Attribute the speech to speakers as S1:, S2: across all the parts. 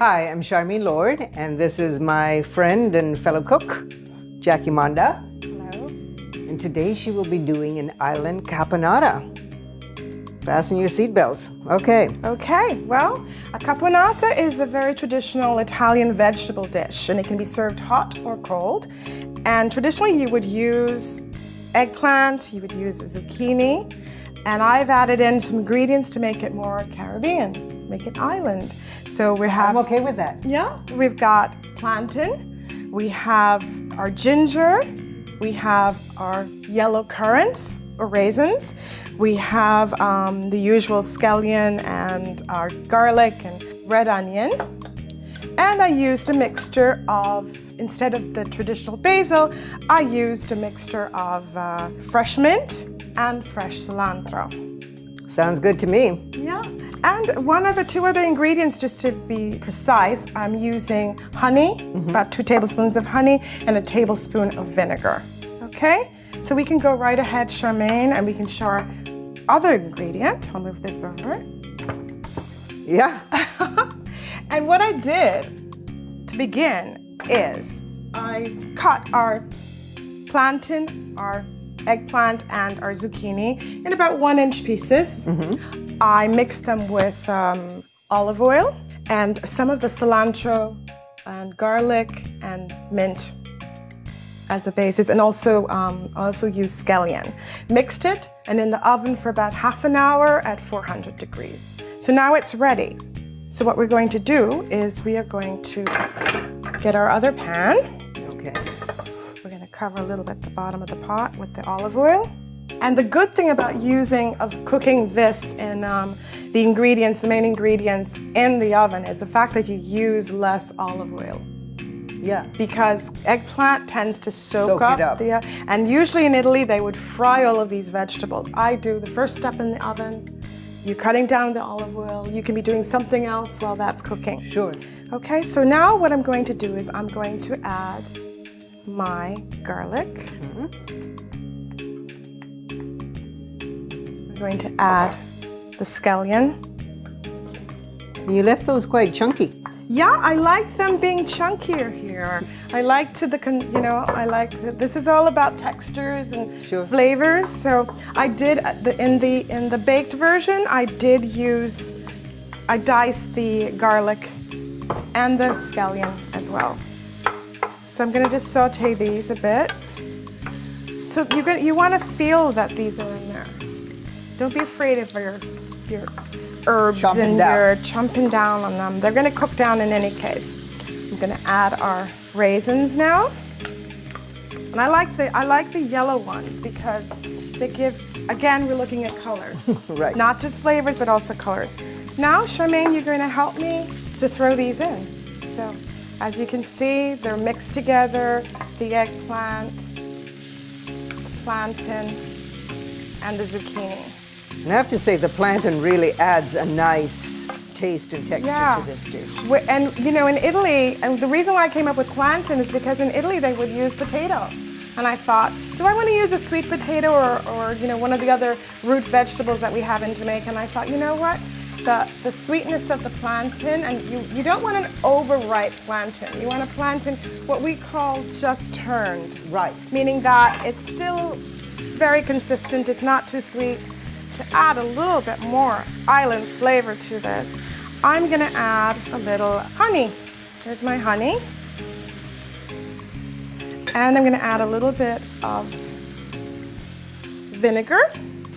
S1: Hi, I'm Charmaine Lord, and this is my friend and fellow cook, Jacquie Monda.
S2: Hello.
S1: And today she will be doing an island caponata. Fasten your seatbelts. Okay.
S2: Okay, well, a caponata is a very traditional Italian vegetable dish, and it can be served hot or cold. And traditionally you would use eggplant, you would use zucchini, and I've added in some ingredients to make it more Caribbean, make it island. So we have...
S1: I'm okay with that.
S2: Yeah, we've got plantain, we have our ginger, we have our yellow currants or raisins, we have the usual scallion and our garlic and red onion. And I used a mixture of, instead of the traditional basil, I used a mixture of fresh mint and fresh cilantro.
S1: Sounds good to me.
S2: Yeah. And two other ingredients, just to be precise, I'm using honey, about 2 tablespoons of honey, and a tablespoon of vinegar. Okay? So we can go right ahead, Charmaine, and we can show our other ingredient. I'll move this over.
S1: Yeah.
S2: And what I did to begin is I cut our plantain, our eggplant, and our zucchini in about 1-inch pieces. I mixed them with olive oil and some of the cilantro and garlic and mint as a basis, and also used scallion. Mixed it and in the oven for about half an hour at 400 degrees. So now it's ready. So what we're going to do is we are going to get our other pan.
S1: Okay.
S2: We're going to cover a little bit the bottom of the pot with the olive oil. And the good thing about cooking this in the main ingredients in the oven is the fact that you use less olive oil.
S1: Yeah.
S2: Because eggplant tends to soak
S1: it up.
S2: And usually in Italy they would fry all of these vegetables. I do the first step in the oven. You're cutting down the olive oil. You can be doing something else while that's cooking.
S1: Sure.
S2: Okay, so now what I'm going to do is I'm going to add my garlic. I'm going to add the scallion.
S1: You left those quite chunky.
S2: Yeah, I like them being chunkier here. I like this is all about textures and flavors. So I did in the baked version, I diced the garlic and the scallion as well. So I'm going to just saute these a bit. So you want to feel that these are in there. Don't be afraid of your herbs you're chomping down on them. They're going to cook down in any case. I'm going to add our raisins now. And I like the yellow ones because they give, again, we're looking at colors.
S1: Right.
S2: Not just flavors, but also colors. Now, Charmaine, you're going to help me to throw these in. So, as you can see, they're mixed together, the eggplant, the plantain, and the zucchini.
S1: And I have to say, the plantain really adds a nice taste and texture to this dish.
S2: And in Italy, and the reason why I came up with plantain is because in Italy they would use potato. And I thought, do I want to use a sweet potato or one of the other root vegetables that we have in Jamaica? And I thought, you know what? The sweetness of the plantain, and you don't want an overripe plantain. You want a plantain, what we call just turned.
S1: Right.
S2: Meaning that it's still very consistent, it's not too sweet. To add a little bit more island flavor to this, I'm going to add a little honey. Here's my honey. And I'm going to add a little bit of vinegar.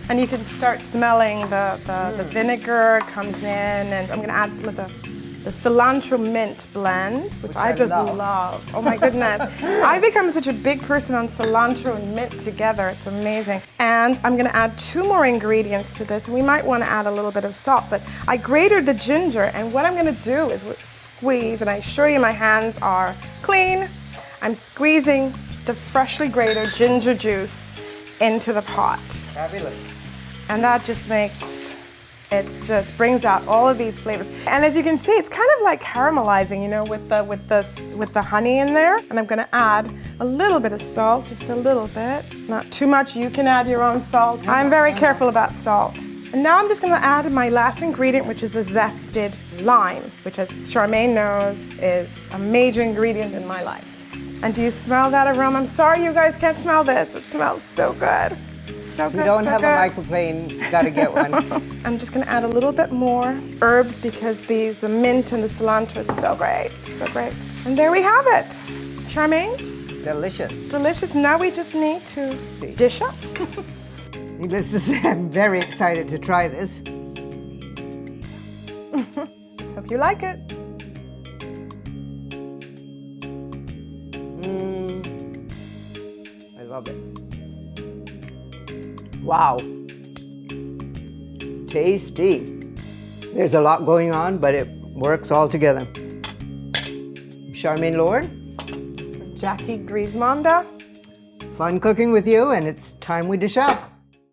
S2: And you can start smelling the vinegar comes in. And I'm going to add some of the cilantro mint blend, which I just love. Oh my goodness. I've become such a big person on cilantro and mint together. It's amazing. And I'm going to add 2 more ingredients to this. And we might want to add a little bit of salt, but I grated the ginger. And what I'm going to do is squeeze, and I assure you my hands are clean. I'm squeezing the freshly grated ginger juice into the pot.
S1: Fabulous.
S2: And that just brings out all of these flavors. And as you can see, it's kind of like caramelizing, with the honey in there. And I'm going to add a little bit of salt, just a little bit, not too much. You can add your own salt. I'm very careful about salt. And now I'm just gonna add my last ingredient, which is a zested lime, which, as Charmaine knows, is a major ingredient in my life. And do you smell that aroma? I'm sorry you guys can't smell this. It smells so good. So good,
S1: We don't
S2: so
S1: have
S2: good.
S1: a microplane, gotta get one.
S2: I'm just gonna add a little bit more herbs because the mint and the cilantro is so great, so great. And there we have it. Charmaine,
S1: Delicious.
S2: delicious. Now we just need to dish up.
S1: Needless to say, I'm very excited to try this.
S2: Hope you like it.
S1: I love it. Wow. Tasty. There's a lot going on, but it works all together. Charmaine Lord,
S2: Jacquie Monda.
S1: fun cooking with you, and it's time we dish up.